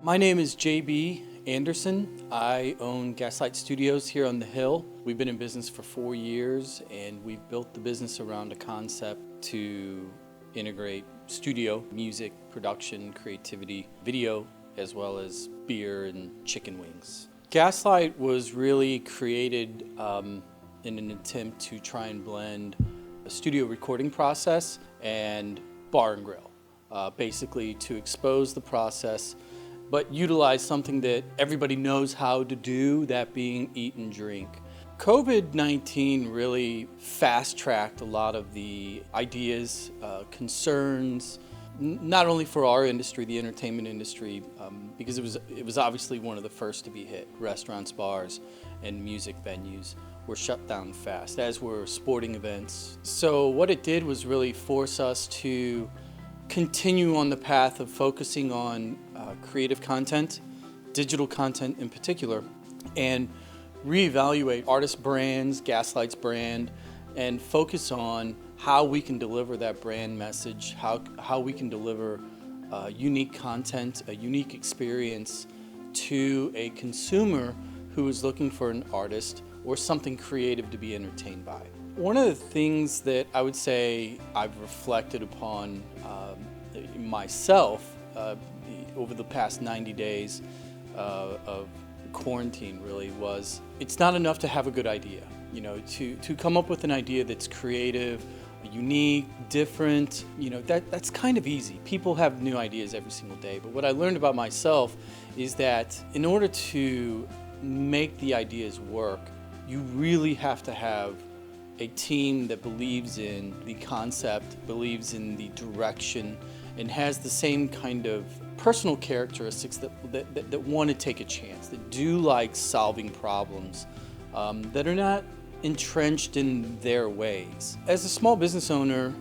My name is JB Anderson. I own Gaslight Studios here on the Hill. We've been in business for 4 years, and we've built the business around a concept to integrate studio, music, production, creativity, video, as well as beer and chicken wings. Gaslight was really created in an attempt to try and blend a studio recording process and bar and grill, basically to expose the process but utilize something that everybody knows how to do, that being eat and drink. COVID-19 really fast-tracked a lot of the ideas, concerns, not only for our industry, the entertainment industry, because it was obviously one of the first to be hit. Restaurants, bars, and music venues were shut down fast, as were sporting events. So what it did was really force us to continue on the path of focusing on creative content, digital content in particular, and reevaluate artist brands, Gaslight's brand, and focus on how we can deliver that brand message, how we can deliver unique content, a unique experience to a consumer who is looking for an artist or something creative to be entertained by. One of the things that I would say I've reflected upon myself over the past 90 days of quarantine really was, it's not enough to have a good idea. You know, to come up with an idea that's creative, unique, different, you know, that's kind of easy. People have new ideas every single day. But what I learned about myself is that in order to make the ideas work, you really have to have a team that believes in the concept, believes in the direction, and has the same kind of personal characteristics that want to take a chance, that do like solving problems, that are not entrenched in their ways. As a small business owner,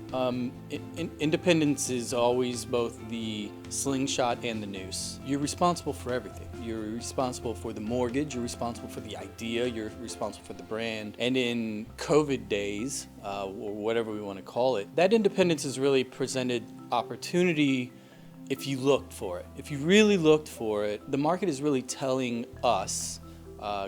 independence is always both the slingshot and the noose. You're responsible for everything. You're responsible for the mortgage, you're responsible for the idea, you're responsible for the brand. And in COVID days, or whatever we want to call it, that independence has really presented opportunity if you looked for it. If you really looked for it, the market is really telling us,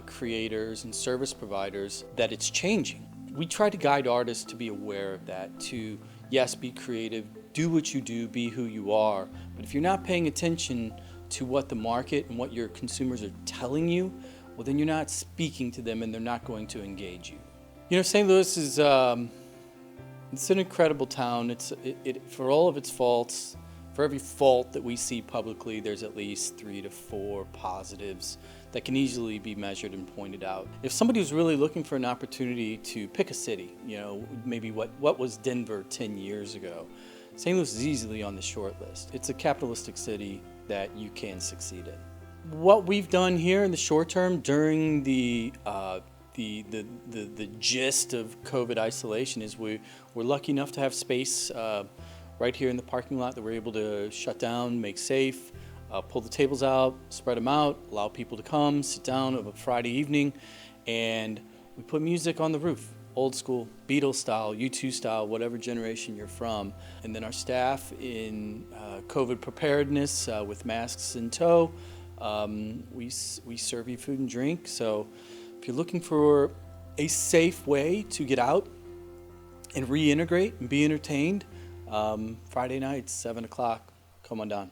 creators and service providers, that it's changing. We try to guide artists to be aware of that, to, yes, be creative, do what you do, be who you are. But if you're not paying attention to what the market and what your consumers are telling you, well, then you're not speaking to them and they're not going to engage you. You know, St. Louis is it's an incredible town. It for all of its faults, for every fault that we see publicly, there's at least 3 to 4 positives that can easily be measured and pointed out. If somebody was really looking for an opportunity to pick a city, you know, maybe what was Denver 10 years ago, St. Louis is easily on the short list. It's a capitalistic city that you can succeed in. What we've done here in the short term during the gist of COVID isolation is we're lucky enough to have space right here in the parking lot that we're able to shut down, make safe, pull the tables out, spread them out, allow people to come, sit down of a Friday evening, and we put music on the roof. Old school, Beatles style, U2 style, whatever generation you're from. And then our staff in COVID preparedness with masks in tow, we serve you food and drink. So if you're looking for a safe way to get out and reintegrate and be entertained, Friday nights, 7 o'clock, come on down.